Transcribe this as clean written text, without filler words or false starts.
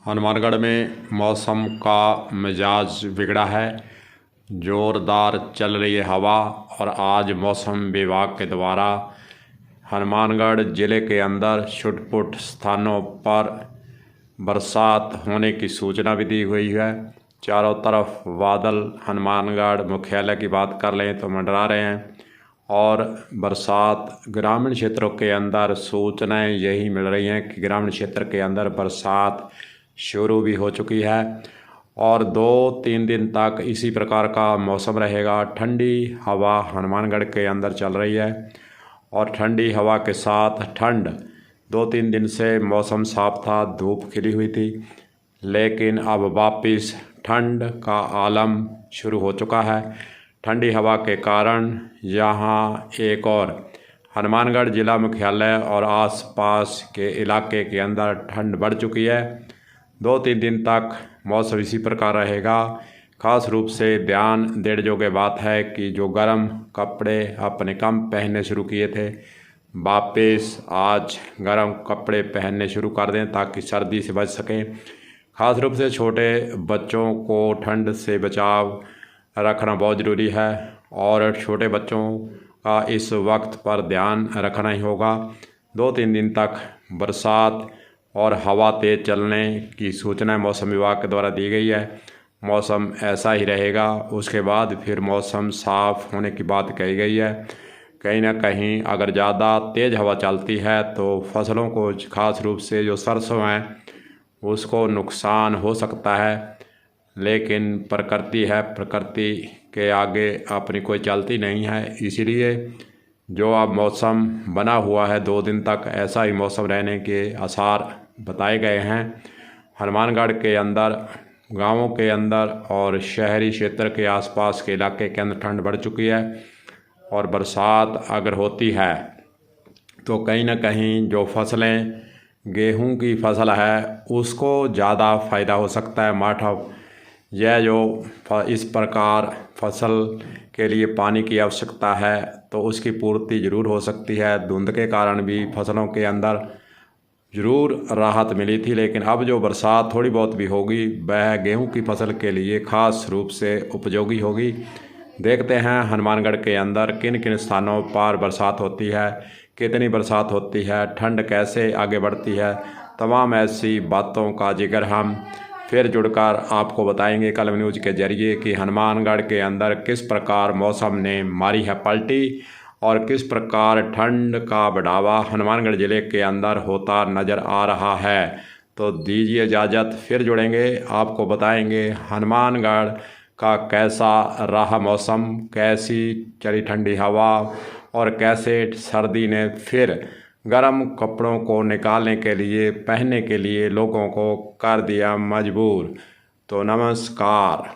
हनुमानगढ़ में मौसम का मिजाज बिगड़ा है। ज़ोरदार चल रही है हवा और आज मौसम विभाग के द्वारा हनुमानगढ़ ज़िले के अंदर छुटपुट स्थानों पर बरसात होने की सूचना भी दी हुई है। चारों तरफ बादल हनुमानगढ़ मुख्यालय की बात कर लें तो मंडरा रहे हैं और बरसात ग्रामीण क्षेत्रों के अंदर सूचनाएं यही मिल रही हैं कि ग्रामीण क्षेत्र के अंदर बरसात शुरू भी हो चुकी है और 2-3 दिन तक इसी प्रकार का मौसम रहेगा। ठंडी हवा हनुमानगढ़ के अंदर चल रही है और ठंडी हवा के साथ ठंड 2-3 दिन से मौसम साफ था, धूप खिली हुई थी, लेकिन अब वापस ठंड का आलम शुरू हो चुका है। ठंडी हवा के कारण यहाँ एक और हनुमानगढ़ ज़िला मुख्यालय और आसपास के इलाके के अंदर ठंड बढ़ चुकी है। 2-3 दिन तक मौसम इसी प्रकार रहेगा। ख़ास रूप से ध्यान देने योग्य बात है कि जो गर्म कपड़े अपने कम पहनने शुरू किए थे, वापस आज गर्म कपड़े पहनने शुरू कर दें ताकि सर्दी से बच सकें। ख़ास रूप से छोटे बच्चों को ठंड से बचाव रखना बहुत ज़रूरी है और छोटे बच्चों का इस वक्त पर ध्यान रखना ही होगा। 2-3 दिन तक बरसात और हवा तेज़ चलने की सूचना मौसम विभाग के द्वारा दी गई है। मौसम ऐसा ही रहेगा, उसके बाद फिर मौसम साफ़ होने की बात कही गई है। कहीं ना कहीं अगर ज़्यादा तेज़ हवा चलती है तो फसलों को, ख़ास रूप से जो सरसों हैं, उसको नुकसान हो सकता है, लेकिन प्रकृति है, प्रकृति के आगे अपनी कोई चलती नहीं है। इसीलिए जो अब मौसम बना हुआ है 2 दिन तक ऐसा ही मौसम रहने के आसार बताए गए हैं। हनुमानगढ़ के अंदर, गांवों के अंदर और शहरी क्षेत्र के आसपास के इलाके के अंदर ठंड बढ़ चुकी है और बरसात अगर होती है तो कहीं ना कहीं जो फसलें, गेहूं की फसल है, उसको ज़्यादा फ़ायदा हो सकता है। माठा यह जो इस प्रकार फसल के लिए पानी की आवश्यकता है तो उसकी पूर्ति ज़रूर हो सकती है। धुंध के कारण भी फसलों के अंदर ज़रूर राहत मिली थी, लेकिन अब जो बरसात थोड़ी बहुत भी होगी वह गेहूं की फसल के लिए ख़ास रूप से उपयोगी होगी। देखते हैं हनुमानगढ़ के अंदर किन किन स्थानों पर बरसात होती है, कितनी बरसात होती है, ठंड कैसे आगे बढ़ती है। तमाम ऐसी बातों का जिक्र हम फिर जुड़कर आपको बताएंगे कलम न्यूज़ के ज़रिए कि हनुमानगढ़ के अंदर किस प्रकार मौसम ने मारी है पलटी और किस प्रकार ठंड का बढ़ावा हनुमानगढ़ ज़िले के अंदर होता नज़र आ रहा है। तो दीजिए इजाज़त, फिर जुड़ेंगे, आपको बताएंगे हनुमानगढ़ का कैसा रहा मौसम, कैसी चली ठंडी हवा और कैसे सर्दी ने फिर गर्म कपड़ों को निकालने के लिए, पहनने के लिए लोगों को कर दिया मजबूर। तो नमस्कार।